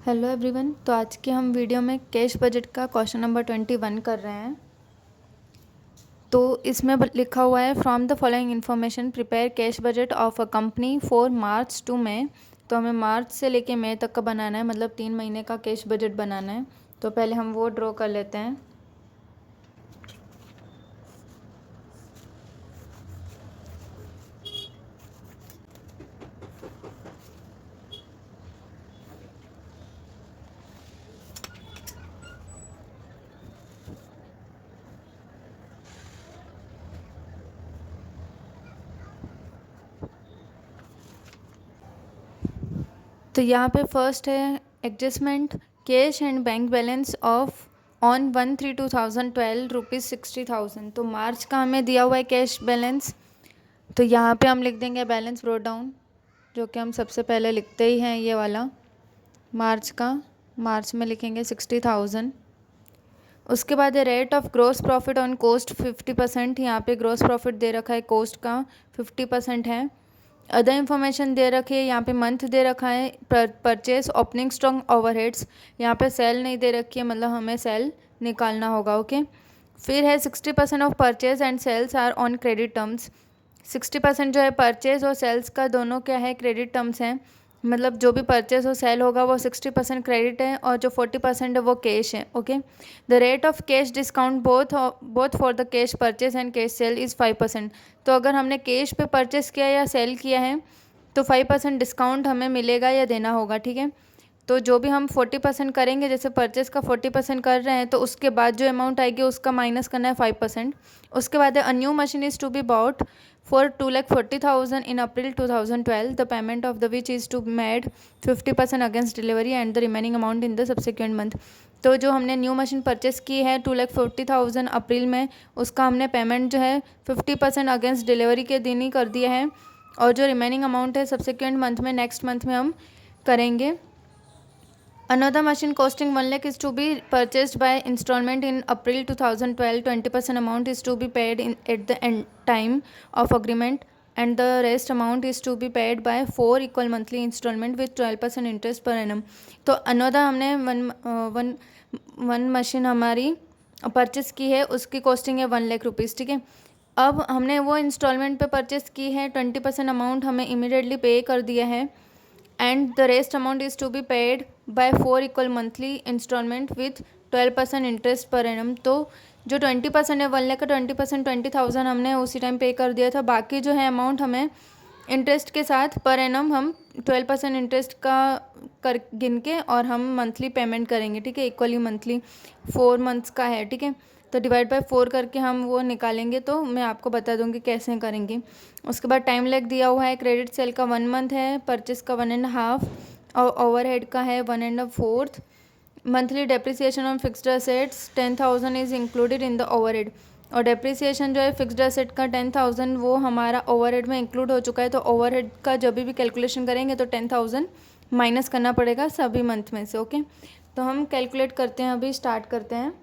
Hello everyone. तो आज के हम वीडियो में कैश बजट का क्वेश्चन नंबर 21 कर रहे हैं। तो इसमें लिखा हुआ है from the following information prepare cash budget of a company for March to May. तो हमें मार्च से लेके मई तक का बनाना है, मतलब 3 महीने का कैश बजट बनाना है। तो पहले हम वो ड्रॉ कर लेते हैं। तो यहाँ पे फर्स्ट है adjustment cash and bank balance of on 1/3/2012 ₹60,000। तो मार्च का हमें दिया हुआ है कैश बैलेंस। तो यहाँ पे हम लिख देंगे बैलेंस ब्रोट डाउन, जो कि हम सबसे पहले लिखते ही हैं ये वाला मार्च का। मार्च में लिखेंगे 60,000। उसके बाद है rate of gross profit on cost 50%। यहाँ पे ग्रॉस प्रॉफिट दे रखा है कॉस्ट का 50% है। अदर इन्फॉर्मेशन दे रखी है, यहाँ पे मंथ दे रखा है। परचेज ओपनिंग स्टॉक ओवरहेड्स, यहाँ पे सेल नहीं दे रखी है, मतलब हमें सेल निकालना होगा। ओके। फिर है 60% of purchase and sales are on credit terms. 60% जो है परचेज और सेल्स का दोनों क्या है, क्रेडिट टर्म्स हैं। मतलब जो भी परचेज और सेल होगा वो 60% क्रेडिट है और जो 40% है वो कैश है। Okay. The rate of cash discount both for the cash purchase and cash cell is 5%। तो अगर हमने कैश पे परचेस किया या सेल किया है तो 5% डिस्काउंट हमें मिलेगा या देना होगा। ठीक है। तो जो भी हम 40% करेंगे, जैसे परचेस का 40% कर रहे हैं तो उसके बाद जो अमाउंट आएगी उसका माइनस करना है 5%। उसके बाद a new machine is to be bought for 2,40,000 in April 2012। The payment of the which is to made 50% against delivery and the remaining amount in the subsequent month. तो जो हमने न्यू मशीन परचेस की है 2,40,000 अप्रैल में, उसका हमने payment जो है 50% अगेंस्ट डिलीवरी के दिन ही कर दिया है, और जो रिमेनिंग अमाउंट है सब्सिक्वेंट मंथ में, नेक्स्ट मंथ में हम करेंगे। Another machine costing 1 lakh is to be purchased by installment in April 2012. 20% amount is to be paid at the end time of agreement, and the rest amount is to be paid by 4 equal monthly installment with 12% interest per annum. तो another हमने one machine हमारी purchase की है, उसकी costing है 1 lakh rupees. ठीक है। अब हमने वो इंस्टॉलमेंट पे परचेस की है, 20% अमाउंट हमें इमीडिएटली पे कर दिया है, and the rest amount is to be paid by 4 equal monthly installment with 12% interest per annum। तो जो 20% है 1 लाख का 20% 20,000 हमने उसी टाइम पे कर दिया था। बाकी जो है अमाउंट हमें इंटरेस्ट के साथ पर एनम हम 12% इंटरेस्ट का कर गिन के और हम मंथली पेमेंट करेंगे। ठीक है। इक्वली मंथली 4 मंथ्स का है। ठीक है। तो डिवाइड बाय 4 करके हम वो निकालेंगे, तो मैं आपको बता दूंगी कैसे करेंगे। उसके बाद टाइम लैग दिया हुआ है। क्रेडिट सेल का 1 मंथ है, परचेस का 1.5 और ओवरहेड का है 1.25। Monthly depreciation on fixed assets 10,000 is included in the overhead. और डेप्रिसिएशन जो है फिक्स्ड असेट का 10,000 वो हमारा ओवरहेड में इंक्लूड हो चुका है। तो ओवरहेड का जब भी कैलकुलेशन करेंगे तो 10,000 माइनस करना पड़ेगा सभी मंथ में से। ओके। तो हम कैलकुलेट करते हैं, अभी स्टार्ट करते हैं।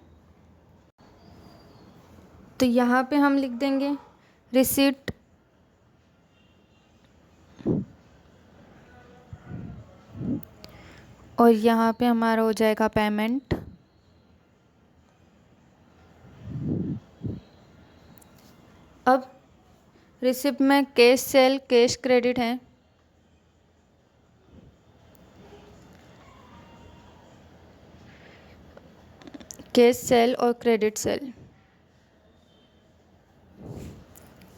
तो यहाँ पे हम लिख देंगे रिसीट और यहाँ पे हमारा हो जाएगा पेमेंट। अब रिसिप्ट में कैश सेल कैश क्रेडिट है, कैश सेल और क्रेडिट सेल,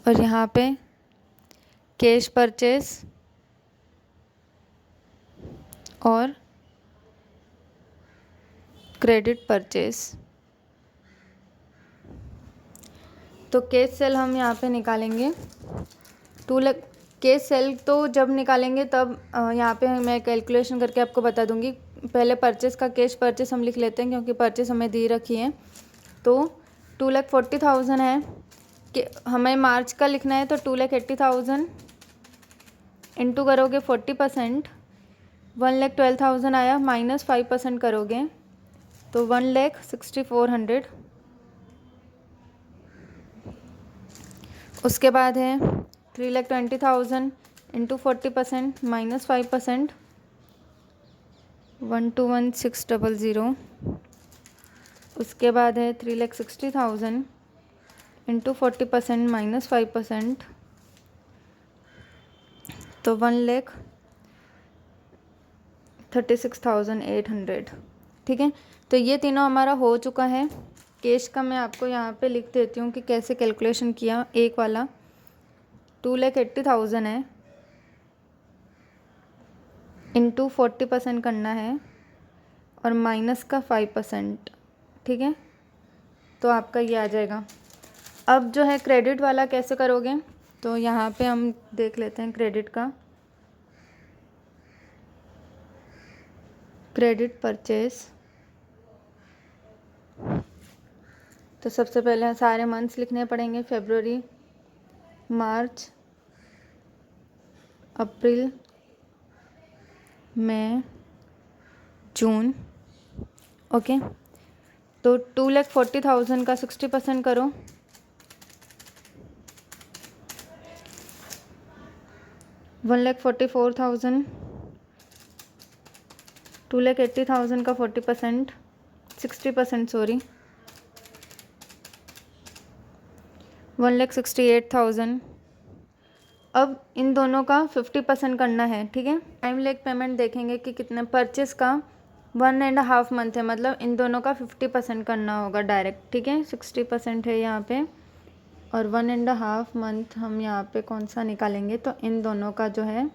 और यहाँ पे कैश परचेस और क्रेडिट परचेस। तो कैश सेल हम यहाँ पे निकालेंगे 2 लाख। कैश सेल तो जब निकालेंगे तब यहाँ पे मैं कैलकुलेशन करके आपको बता दूंगी। पहले परचेस का कैश परचेस हम लिख लेते हैं, क्योंकि परचेस हमें दी रखी है। तो 2,40,000 है कि हमें मार्च का लिखना है, तो 2,80,000 इंटू करोगे 40%, 1,12,000 आया, माइनस 5% करोगे तो 1,64,100। उसके बाद है 3,20,000 इंटू 40% माइनस 5%, 121,600। उसके बाद है 3,60,000 इंटू 40% माइनस 5%, तो 1,36,800। ठीक है, तो ये तीनों हमारा हो चुका है। कैश का मैं आपको यहाँ पे लिख देती हूँ कि कैसे कैलकुलेशन किया। एक वाला 2,80,000 है, इंटू 40% करना है और माइनस का 5%। ठीक है, तो आपका ये आ जाएगा। अब जो है क्रेडिट वाला कैसे करोगे, तो यहाँ पे हम देख लेते हैं क्रेडिट का। क्रेडिट परचेस, तो सबसे पहले सारे मंथ्स लिखने पड़ेंगे। फरवरी, मार्च, अप्रैल, मई, जून। ओके, तो 2,40,000 का 60% करो, 1,44,000। 2,80,000 का 40%, 60% सॉरी, 1,68,000। अब इन दोनों का 50% करना है। ठीक है, टाइम लेग पेमेंट देखेंगे कि कितने। परचेस का 1.5 मंथ है, मतलब इन दोनों का 50% करना होगा डायरेक्ट। ठीक है, 60% है यहाँ पे और 1.5 मंथ हम यहाँ पे कौन सा निकालेंगे, तो इन दोनों का जो है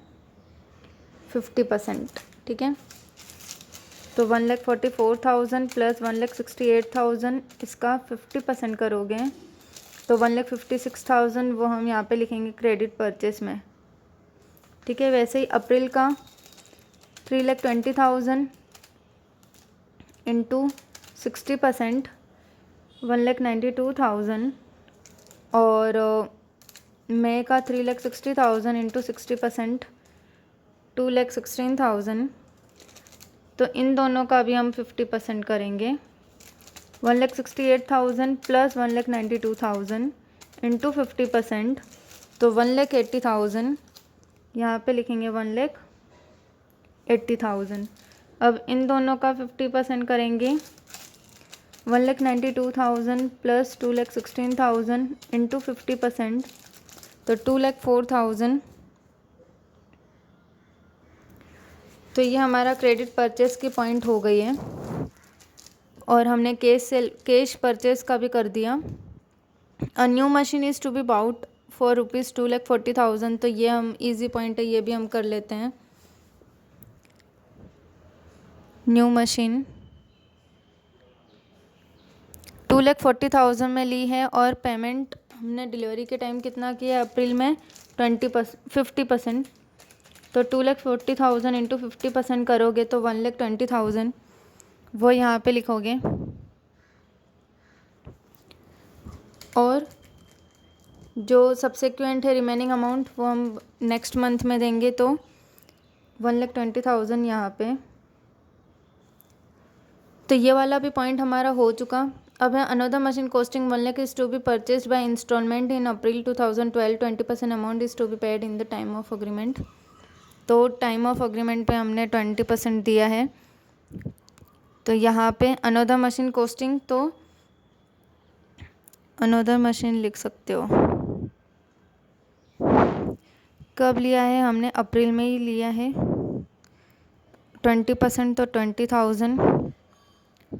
50%। ठीक है, तो 1,44,000 प्लस 1,68,000, इसका 50% करोगे तो 1,56,000 वो हम यहाँ पे लिखेंगे क्रेडिट परचेस में। ठीक है, वैसे ही अप्रैल का 3,20,000 इंटू 60% 1,92,000 और मई का 3,60,000 इंटू 60% 2,16,000। तो इन दोनों का भी हम 50% करेंगे। 1,68,000 प्लस 1,92,000 इंटू 50%, तो 1,80,000। यहाँ पे लिखेंगे 1,80,000। अब इन दोनों का 50% करेंगे। 1,92,000 प्लस 2,16,000 इंटू 50%, तो 2,04,000। तो ये हमारा क्रेडिट परचेस की पॉइंट हो गई है और हमने कैश परचेस का भी कर दिया। A new machine is to be bought for rupees 2,40,000, तो ये हम इजी पॉइंट है, ये भी हम कर लेते हैं। न्यू मशीन 2,40,000 में ली है और पेमेंट हमने डिलीवरी के टाइम कितना किया, अप्रैल में 50%। तो 2,40,000 इंटू 50% करोगे तो 1,20,000 वो यहाँ पे लिखोगे और जो सब्सिक्वेंट है रिमेनिंग अमाउंट वो हम नेक्स्ट मंथ में देंगे, तो 1,20,000 यहाँ पे। तो ये वाला भी पॉइंट हमारा हो चुका। अब है another machine costing 1 lakh is to be purchased by instalment in April 2012, 20% amount is to be paid in the time of agreement. तो टाइम ऑफ अग्रीमेंट पे हमने 20% दिया है। तो यहाँ पे अनदर मशीन कॉस्टिंग, तो अनदर मशीन लिख सकते हो। कब लिया है हमने, अप्रैल में ही लिया है। 20% तो 20,000,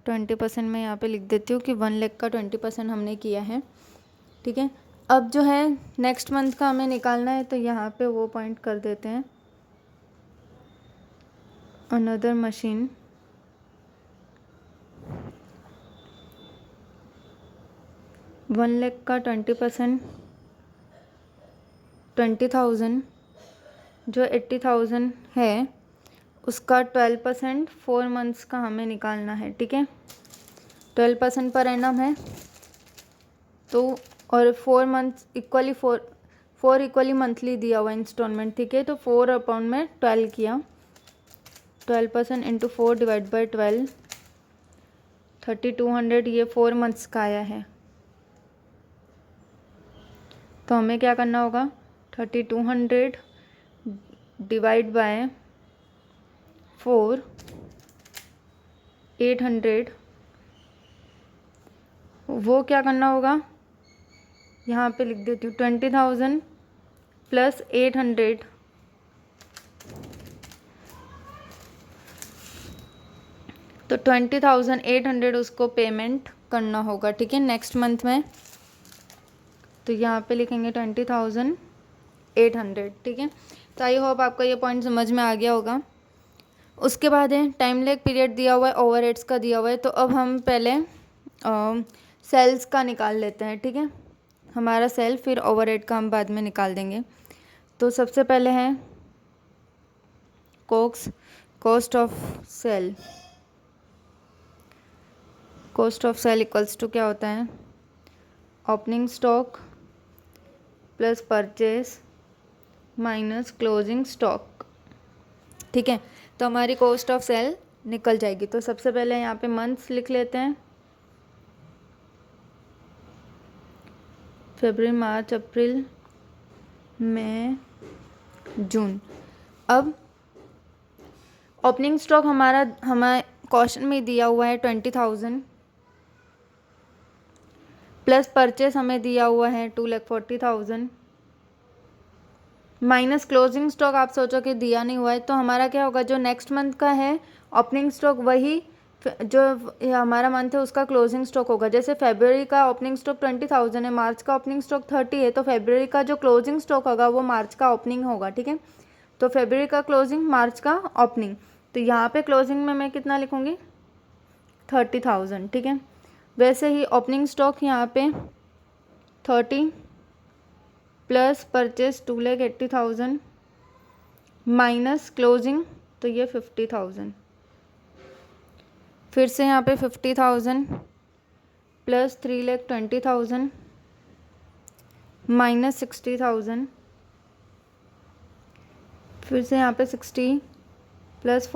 20% मैं यहाँ पे लिख देती हूँ कि 1 लाख का 20% हमने किया है। ठीक है, अब जो है नेक्स्ट मंथ का हमें निकालना है, तो यहाँ पे वो पॉइंट कर देते हैं। अनदर मशीन 1 लाख का 20%, 20,000 जो 80,000 है उसका 12% 4 मंथ्स का हमें निकालना है। ठीक है, 12% पर एनम है, तो और 4 मंथ्स इक्वली 4 इक्वली मंथली दिया हुआ इंस्टॉलमेंट। ठीक है, तो 4 अपॉन में 12 किया, 12% इंटू 4 डिवाइड बाई 12, 3,200 ये 4 मंथ्स का आया है। तो हमें क्या करना होगा, 3,200 डिवाइड बाय 4 800, वो क्या करना होगा, यहाँ पे लिख देती हूँ 20,000 प्लस 800, तो 20,800 उसको पेमेंट करना होगा, ठीक है, नेक्स्ट मंथ में। तो यहाँ पे लिखेंगे 20,800, ठीक है। तो आई होप आपको ये पॉइंट समझ में आ गया होगा। उसके बाद है टाइम लेग पीरियड दिया हुआ है, ओवरहेड्स का दिया हुआ है। तो अब हम पहले सेल्स का निकाल लेते हैं, ठीक है, हमारा सेल, फिर ओवरहेड का हम बाद में निकाल देंगे। तो सबसे पहले है कोक्स, cost of sale. Cost of sale equals to क्या होता है, opening stock plus purchase minus closing stock, ठीक है। तो हमारी कॉस्ट ऑफ सेल निकल जाएगी। तो सबसे पहले यहाँ पे मंथ्स लिख लेते हैं, फरवरी, मार्च, अप्रैल, मई, जून। अब ओपनिंग स्टॉक हमारा हमारे क्वेश्चन में दिया हुआ है 20,000 प्लस परचेस हमें दिया हुआ है 2,40,000 माइनस क्लोजिंग स्टॉक आप सोचो कि दिया नहीं हुआ है, तो हमारा क्या होगा, जो नेक्स्ट मंथ का है ओपनिंग स्टॉक वही जो हमारा मंथ है उसका क्लोजिंग स्टॉक होगा। जैसे फरवरी का ओपनिंग स्टॉक 20,000 है, मार्च का ओपनिंग स्टॉक 30 है, तो फरवरी का जो क्लोजिंग स्टॉक होगा वो मार्च का ओपनिंग होगा, ठीक है। तो फरवरी का क्लोजिंग, मार्च का ओपनिंग। तो यहाँ पे क्लोजिंग में मैं कितना लिखूँगी, 30,000, ठीक है। वैसे ही ओपनिंग स्टॉक यहाँ पे 30 प्लस परचेस 2,80,000 माइनस क्लोजिंग, तो ये 50,000। फिर से यहाँ पे 50,000 प्लस 3,20,000 माइनस 60,000। फिर से यहाँ पे 60 प्लस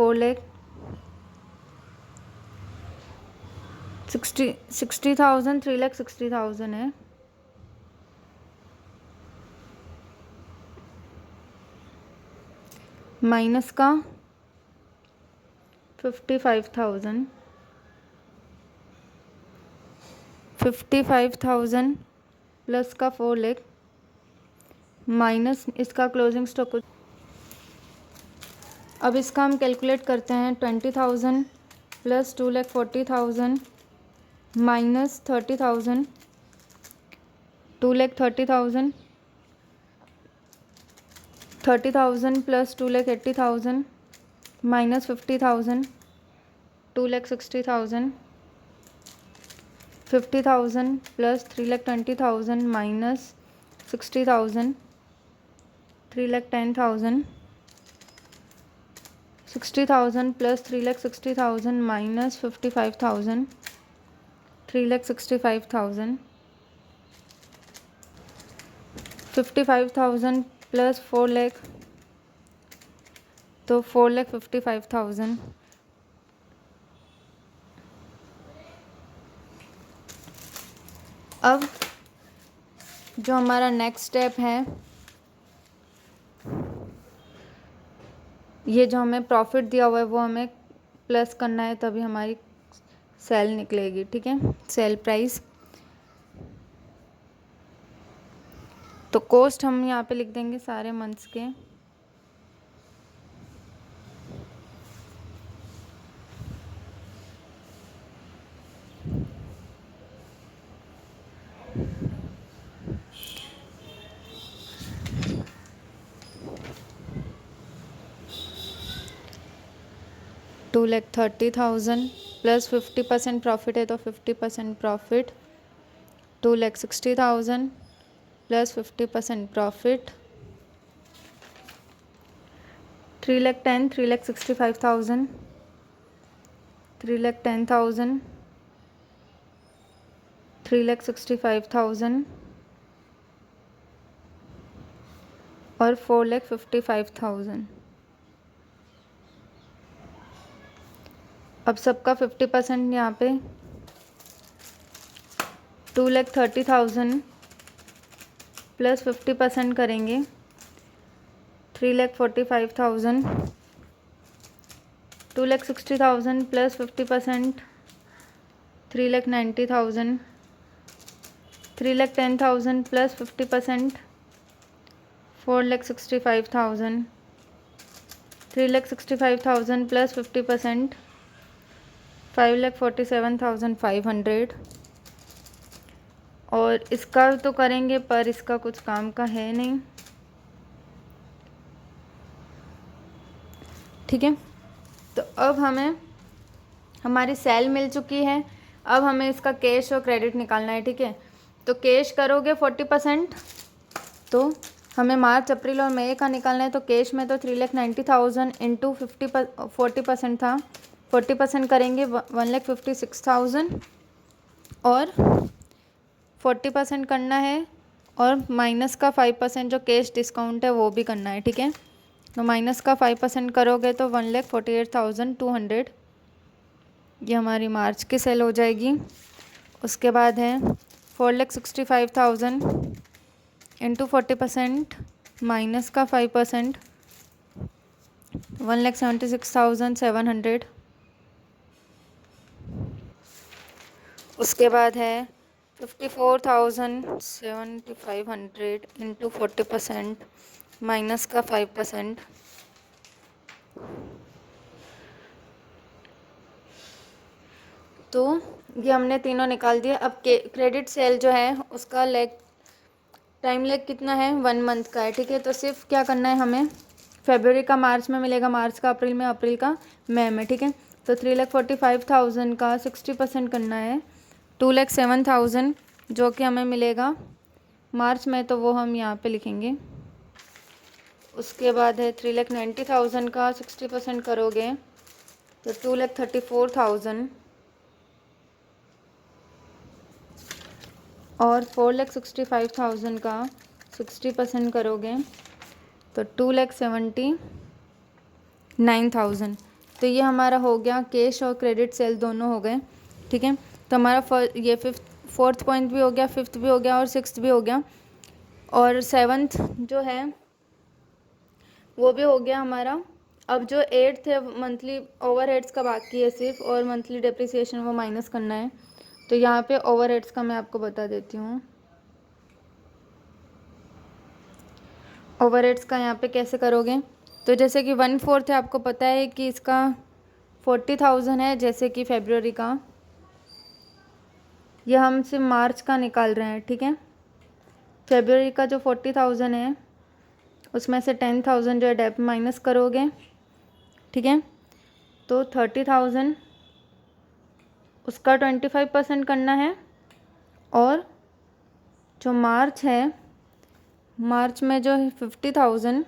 60,000, 3,60,000 है, माइनस का 55,000, 55,000 प्लस का 4 लाख माइनस इसका क्लोजिंग स्टॉक। अब इसका हम कैलकुलेट करते हैं, 20,000 plus 2,40,000 minus 30,000, 2,30,000, 30,000 plus 2,80,000 minus 50,000, 2,60,000, 50,000 plus 3,20,000 minus 60,000, 3,10,000, 60,000 plus 3,60,000 minus 55,000, 3,65,000, 55,000 plus 4 lakh, तो 4,55,000। अब जो हमारा नेक्स्ट स्टेप है, ये जो हमें प्रॉफिट दिया हुआ है वो हमें प्लस करना है, तभी हमारी सेल निकलेगी, ठीक है, सेल प्राइस। तो कॉस्ट हम यहाँ पे लिख देंगे सारे मंथ्स के, $2,30,000 प्लस 50% प्रॉफिट है तो 50% प्रॉफिट, 2,60,000 प्लस 50% प्रॉफिट, 3,10,000, 3,65,000, 3,10,000, 3,65,000 और 4,55,000। अब सबका 50% यहाँ पे 2,30,000 प्लस 50% करेंगे, 3,45,000 2,60,000 प्लस 50%, 3,90,000, 3,10,000 प्लस 50%, 4,65,000, 3,65,000 प्लस 50%, 5,47,500। और इसका तो करेंगे पर इसका कुछ काम का है नहीं, ठीक है। तो अब हमें हमारी सेल मिल चुकी है, अब हमें इसका कैश और क्रेडिट निकालना है, ठीक है। तो कैश करोगे 40%, तो हमें मार्च अप्रैल और मई का निकालना है। तो कैश में तो 3,90,000 इंटू 40% था, 40% करेंगे 1,56,000 और 40% करना है, और माइनस का 5% जो कैश डिस्काउंट है वो भी करना है, ठीक है। तो माइनस का 5% करोगे तो 1,48,200, ये हमारी मार्च की सेल हो जाएगी। उसके बाद है 4,65,000 इंटू 40% माइनस का 5%, 1,76,700। उसके बाद है 54,7,500 इंटू 40% माइनस का 5%, तो ये हमने तीनों निकाल दिया। अब क्रेडिट सेल जो है उसका टाइम लेग कितना है, 1 मंथ का है, ठीक है। तो सिर्फ क्या करना है हमें, फरवरी का मार्च में मिलेगा, मार्च का अप्रैल में, अप्रैल का मई में, ठीक है। तो 3,45,000 का 60% करना है, 2,07,000 जो कि हमें मिलेगा मार्च में, तो वो हम यहाँ पे लिखेंगे। उसके बाद है 3,90,000 का 60% करोगे तो 2,34,000, और 4,65,000 का 60% करोगे तो 2,79,000। तो ये हमारा हो गया, कैश और क्रेडिट सेल दोनों हो गए, ठीक है। तो हमारा ये फोर्थ पॉइंट भी हो गया, फिफ्थ भी हो गया और सिक्स्थ भी हो गया, और सेवन्थ जो है वो भी हो गया हमारा। अब जो एट्थ है, मंथली ओवरहेड्स का बाकी है सिर्फ, और मंथली डेप्रिसिएशन वो माइनस करना है। तो यहाँ पे ओवरहेड्स का मैं आपको बता देती हूँ। ओवरहेड्स का यहाँ पे कैसे करोगे, तो जैसे कि 1/4 है, आपको पता है कि इसका 40,000 है, जैसे कि फरवरी का, यह हम सिर्फ मार्च का निकाल रहे हैं, ठीक है। फरवरी का जो 40,000 है उसमें से 10,000 जो है डेप माइनस करोगे, ठीक है। तो 30,000 उसका 25% करना है, और जो मार्च है, मार्च में जो है 50,000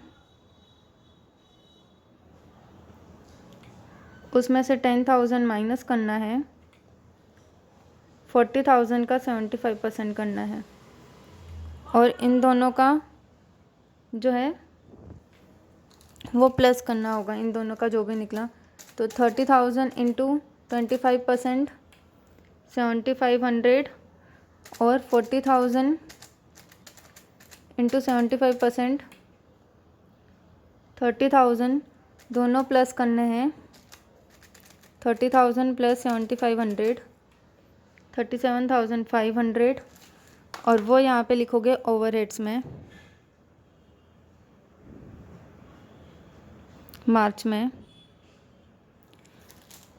उसमें से 10,000 माइनस करना है, 40,000 का 75% करना है, और इन दोनों का जो है वो प्लस करना होगा, इन दोनों का जो भी निकला। तो 30,000 इंटू 25% 7,500, और 40,000 इंटू 75% 30,000, दोनों प्लस करने हैं, 30,000 प्लस 7,500 37,500, और वो यहाँ पे लिखोगे ओवरहेड्स में मार्च में।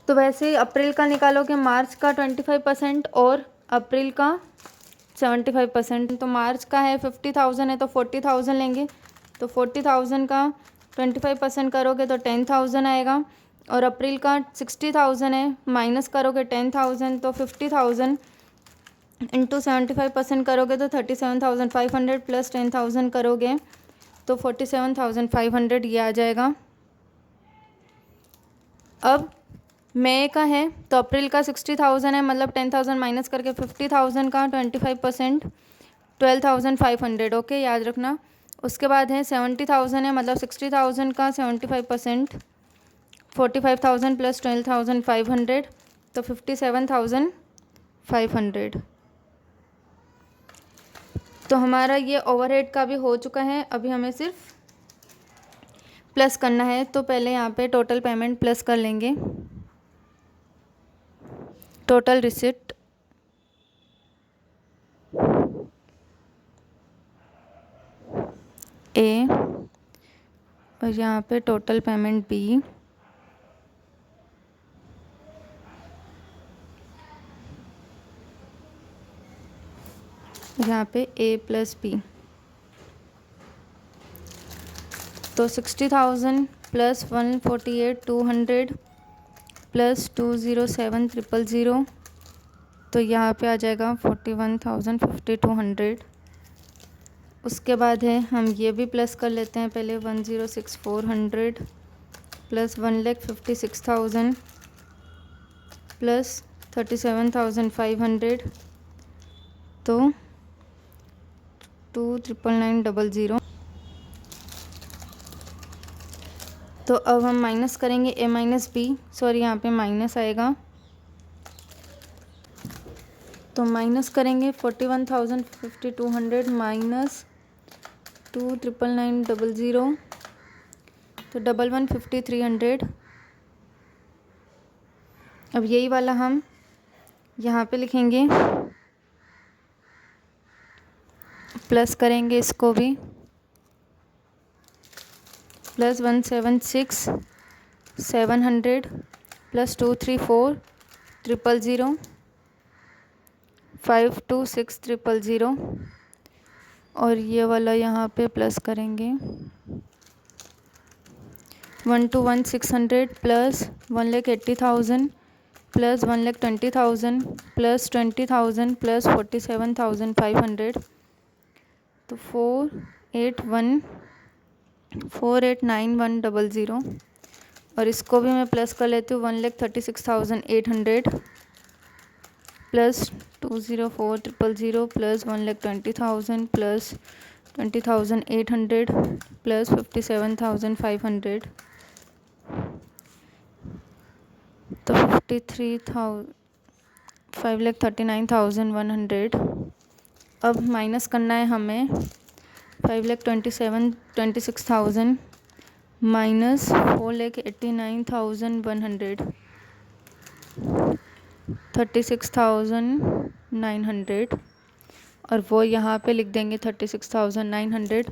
तो वैसे अप्रैल का निकालोगे, मार्च का 25% और अप्रैल का 75%। तो मार्च का है 50,000 है तो 40,000 लेंगे, तो 40,000 का 25% करोगे तो 10,000 आएगा, और अप्रैल का 60,000 है, माइनस करोगे 10,000 तो 50,000 इंटू 75% करोगे तो 37,500, प्लस 10,000 करोगे तो 47,500 ये आ जाएगा। अब मई का है तो अप्रैल का 60,000 है, मतलब 10,000 माइनस करके 50,000 का 25% 12,500, ओके, याद रखना। उसके बाद है 70,000 है, मतलब 60,000 का 75% 45,000 प्लस 12,500 तो 57,500। तो हमारा ये ओवरहेड का भी हो चुका है, अभी हमें सिर्फ प्लस करना है तो पहले यहाँ पे टोटल पेमेंट प्लस कर लेंगे। टोटल रिसिप्ट ए और यहाँ पे टोटल पेमेंट बी। यहाँ पे ए प्लस बी। तो 60,000 प्लस 148,200 प्लस 207,000 तो यहाँ पे आ जाएगा 41,5200। उसके बाद है हम ये भी प्लस कर लेते हैं पहले 106,400 प्लस 1,56,000 प्लस 37,500 तो 2,99,900। तो अब हम माइनस करेंगे ए माइनस बी, सॉरी यहाँ पे माइनस आएगा, तो माइनस करेंगे 41,5200 माइनस 2,99,900 तो 11,5300। अब यही वाला हम यहाँ पे लिखेंगे, प्लस करेंगे इसको भी, प्लस 176,700 प्लस 234,000 526,000 और ये वाला यहाँ पे प्लस करेंगे 121,600 प्लस 1,80,000 प्लस 1,20,000 प्लस 20,000 प्लस 47,500 तो 4,89,100 और इसको भी मैं प्लस कर लेती हूँ 1,36,800 प्लस 204,000 प्लस 1,20,000 प्लस 20,800 प्लस 57,500 तो 5,39,100। अब माइनस करना है हमें 5,26,000 माइनस 4,89,100 36,900 और वो यहाँ पे लिख देंगे 36,900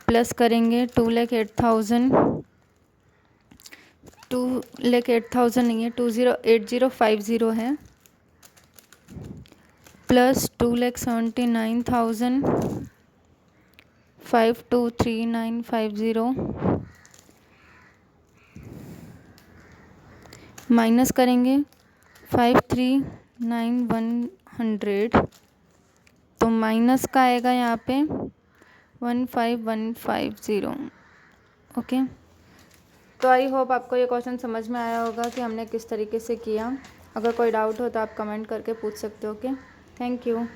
प्लस करेंगे 2,08,000 नहीं है 20,8050 है प्लस 2,79,000 523950 माइनस करेंगे 5,39,100 तो माइनस का आएगा यहाँ पे 15,150। ओके, तो आई होप आपको ये क्वेश्चन समझ में आया होगा कि हमने किस तरीके से किया। अगर कोई डाउट हो तो आप कमेंट करके पूछ सकते हो। Okay, thank you.